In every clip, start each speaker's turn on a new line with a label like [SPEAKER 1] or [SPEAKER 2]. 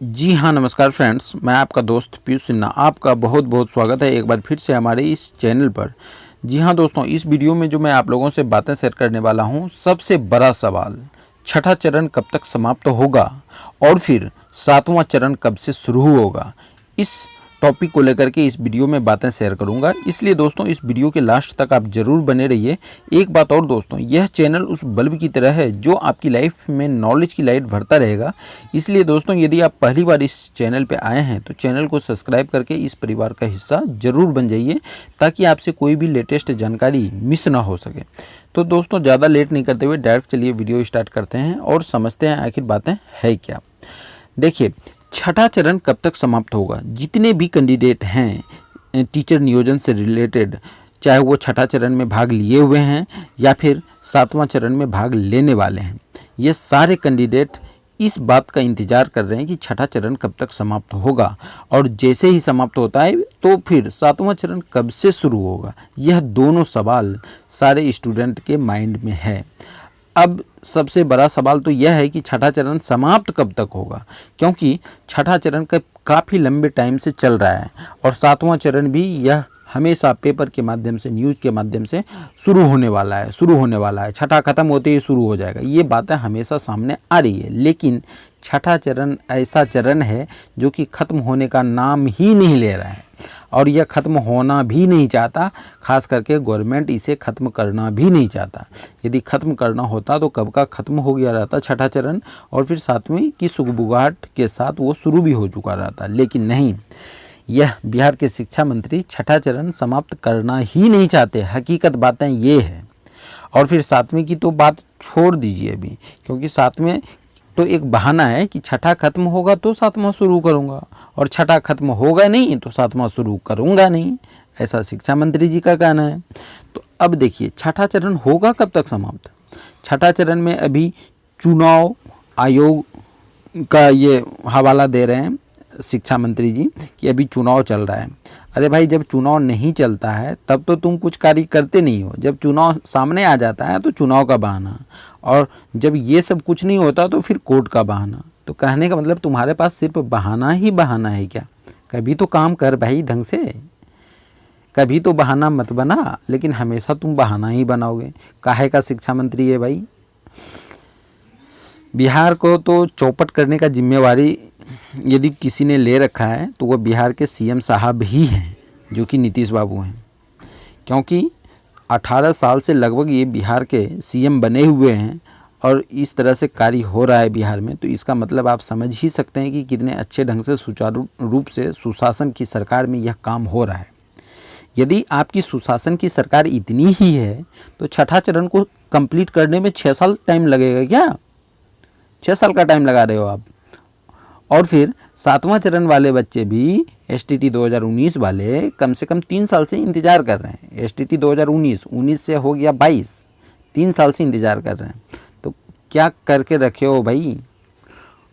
[SPEAKER 1] जी हाँ, नमस्कार फ्रेंड्स, मैं आपका दोस्त पीयूष सिन्हा आपका बहुत बहुत स्वागत है एक बार फिर से हमारे इस चैनल पर। जी हाँ दोस्तों, इस वीडियो में जो मैं आप लोगों से बातें शेयर करने वाला हूँ, सबसे बड़ा सवाल छठा चरण कब तक समाप्त होगा और फिर सातवां चरण कब से शुरू होगा, इस टॉपिक को लेकर के इस वीडियो में बातें शेयर करूंगा। इसलिए दोस्तों इस वीडियो के लास्ट तक आप जरूर बने रहिए। एक बात और दोस्तों, यह चैनल उस बल्ब की तरह है जो आपकी लाइफ में नॉलेज की लाइट भरता रहेगा। इसलिए दोस्तों यदि आप पहली बार इस चैनल पे आए हैं तो चैनल को सब्सक्राइब करके इस परिवार का हिस्सा जरूर बन जाइए, ताकि आपसे कोई भी लेटेस्ट जानकारी मिस ना हो सके। तो दोस्तों ज़्यादा लेट नहीं करते हुए डायरेक्ट चलिए वीडियो स्टार्ट करते हैं और समझते हैं आखिर बातें है क्या। देखिए, छठा चरण कब तक समाप्त होगा। जितने भी कैंडिडेट हैं टीचर नियोजन से रिलेटेड, चाहे वो छठा चरण में भाग लिए हुए हैं या फिर सातवां चरण में भाग लेने वाले हैं, ये सारे कैंडिडेट इस बात का इंतज़ार कर रहे हैं कि छठा चरण कब तक समाप्त होगा, और जैसे ही समाप्त होता है तो फिर सातवां चरण कब से शुरू होगा। यह दोनों सवाल सारे स्टूडेंट के माइंड में है। अब सबसे बड़ा सवाल तो यह है कि छठा चरण समाप्त कब तक होगा, क्योंकि छठा चरण का काफ़ी लंबे टाइम से चल रहा है और सातवां चरण भी यह हमेशा पेपर के माध्यम से, न्यूज़ के माध्यम से शुरू होने वाला है। छठा खत्म होते ही शुरू हो जाएगा, ये बातें हमेशा सामने आ रही है। लेकिन छठा चरण ऐसा चरण है जो कि ख़त्म होने का नाम ही नहीं ले रहा है और यह ख़त्म होना भी नहीं चाहता। खास करके गवर्नमेंट इसे ख़त्म करना भी नहीं चाहता। यदि ख़त्म करना होता तो कब का ख़त्म हो गया रहता छठा चरण, और फिर सातवीं की सुगबुगाहट के साथ वो शुरू भी हो चुका रहता। लेकिन नहीं, यह बिहार के शिक्षा मंत्री छठा चरण समाप्त करना ही नहीं चाहते। हकीकत बातें ये है। और फिर सातवीं की तो बात छोड़ दीजिए अभी, क्योंकि सातवें तो एक बहाना है कि छठा खत्म होगा तो सातवां शुरू करूंगा, और छठा खत्म होगा नहीं तो सातवां शुरू करूंगा नहीं, ऐसा शिक्षा मंत्री जी का कहना है। तो अब देखिए, छठा चरण होगा कब तक समाप्त। छठा चरण में अभी चुनाव आयोग का ये हवाला दे रहे हैं शिक्षा मंत्री जी कि अभी चुनाव चल रहा है। अरे भाई, जब चुनाव नहीं चलता है तब तो तुम कुछ कार्य करते नहीं हो। जब चुनाव सामने आ जाता है तो चुनाव का बहाना, और जब ये सब कुछ नहीं होता तो फिर कोर्ट का बहाना। तो कहने का मतलब तुम्हारे पास सिर्फ बहाना ही बहाना है क्या। कभी तो काम कर भाई ढंग से, कभी तो बहाना मत बना, लेकिन हमेशा तुम बहाना ही बनाओगे। काहे का शिक्षा मंत्री है भाई। बिहार को तो चौपट करने का जिम्मेवारी यदि किसी ने ले रखा है तो वह बिहार के सीएम साहब ही हैं, जो कि नीतीश बाबू हैं। क्योंकि 18 साल से लगभग ये बिहार के सीएम बने हुए हैं और इस तरह से कार्य हो रहा है बिहार में, तो इसका मतलब आप समझ ही सकते हैं कि कितने अच्छे ढंग से सुचारू रूप से सुशासन की सरकार में यह काम हो रहा है। यदि आपकी सुशासन की सरकार इतनी ही है तो छठा चरण को कंप्लीट करने में 6 साल टाइम लगेगा क्या। 6 साल का टाइम लगा रहे हो आप। और फिर सातवां चरण वाले बच्चे भी एसटीटी 2019 वाले कम से कम 3 साल से इंतज़ार कर रहे हैं। एसटीटी 2019 से हो गया 22, 3 साल से इंतज़ार कर रहे हैं। तो क्या करके रखे हो भाई,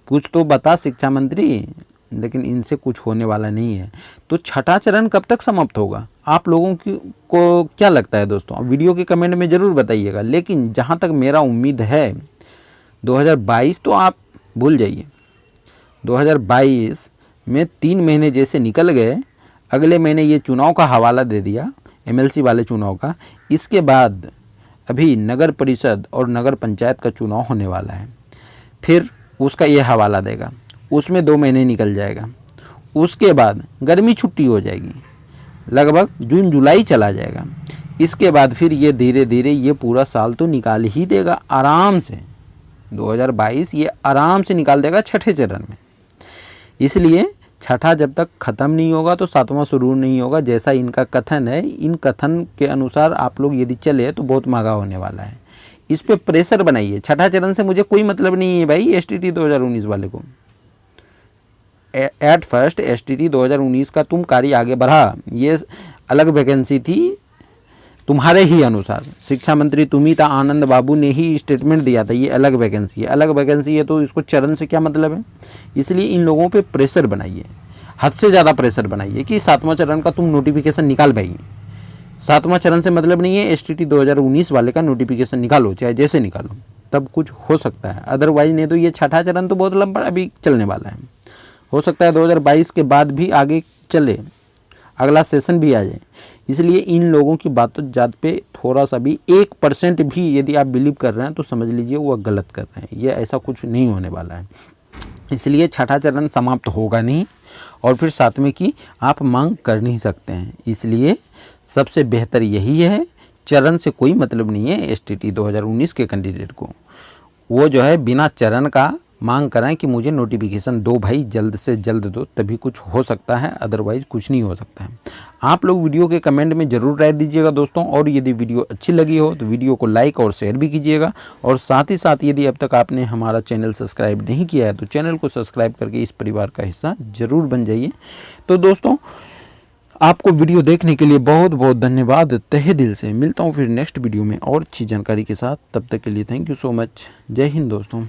[SPEAKER 1] कुछ तो बता शिक्षा मंत्री। लेकिन इनसे कुछ होने वाला नहीं है। तो छठा चरण कब तक समाप्त होगा, आप लोगों को क्या लगता है दोस्तों, वीडियो के कमेंट में ज़रूर बताइएगा। लेकिन जहाँ तक मेरा उम्मीद है, 2022 तो आप भूल जाइए। 2022 में 3 महीने जैसे निकल गए, अगले महीने ये चुनाव का हवाला दे दिया, एमएलसी वाले चुनाव का। इसके बाद अभी नगर परिषद और नगर पंचायत का चुनाव होने वाला है, फिर उसका ये हवाला देगा, उसमें 2 महीने निकल जाएगा। उसके बाद गर्मी छुट्टी हो जाएगी, लगभग जून जुलाई चला जाएगा। इसके बाद फिर ये धीरे धीरे ये पूरा साल तो निकाल ही देगा आराम से। 2022 ये आराम से निकाल देगा छठे चरण में। इसलिए छठा जब तक ख़त्म नहीं होगा तो सातवां शुरू नहीं होगा, जैसा इनका कथन है। इन कथन के अनुसार आप लोग यदि चले तो बहुत महंगा होने वाला है। इस पे प्रेशर बनाइए। छठा चरण से मुझे कोई मतलब नहीं है भाई एसटीटी 2019 वाले को। एट फर्स्ट एसटीटी 2019 का तुम कार्य आगे बढ़ा, ये अलग वैकेंसी थी तुम्हारे ही अनुसार। शिक्षा मंत्री तुम ही था, आनंद बाबू ने ही स्टेटमेंट दिया था ये अलग वैकेंसी है। अलग वैकेंसी है तो इसको चरण से क्या मतलब है। इसलिए इन लोगों पे प्रेशर बनाइए, हद से ज़्यादा प्रेशर बनाइए कि सातवां चरण का तुम नोटिफिकेशन निकाल भाई। सातवां चरण से मतलब नहीं है, एसटीटी 2019 वाले का नोटिफिकेशन निकालो, चाहे जैसे निकालो, तब कुछ हो सकता है। अदरवाइज नहीं तो ये छठा चरण तो बहुत लंबा अभी चलने वाला है। हो सकता है 2022 के बाद भी आगे चले, अगला सेशन भी आ जाए। इसलिए इन लोगों की बातों जात पे थोड़ा सा भी 1% भी यदि आप बिलीव कर रहे हैं तो समझ लीजिए वो गलत कर रहे हैं। ये ऐसा कुछ नहीं होने वाला है। इसलिए छठा चरण समाप्त होगा नहीं और फिर सातवें की आप मांग कर नहीं सकते हैं। इसलिए सबसे बेहतर यही है, चरण से कोई मतलब नहीं है एसटीटी 2019 के कैंडिडेट को। वो जो है बिना चरण का मांग कराएं कि मुझे नोटिफिकेशन दो भाई, जल्द से जल्द दो, तभी कुछ हो सकता है, अदरवाइज़ कुछ नहीं हो सकता है। आप लोग वीडियो के कमेंट में ज़रूर राय दीजिएगा दोस्तों, और यदि वीडियो अच्छी लगी हो तो वीडियो को लाइक और शेयर भी कीजिएगा। और साथ ही साथ यदि अब तक आपने हमारा चैनल सब्सक्राइब नहीं किया है तो चैनल को सब्सक्राइब करके इस परिवार का हिस्सा ज़रूर बन जाइए। तो दोस्तों, आपको वीडियो देखने के लिए बहुत बहुत धन्यवाद तहे दिल से। मिलता हूँ फिर नेक्स्ट वीडियो में और अच्छी जानकारी के साथ। तब तक के लिए थैंक यू सो मच। जय हिंद दोस्तों।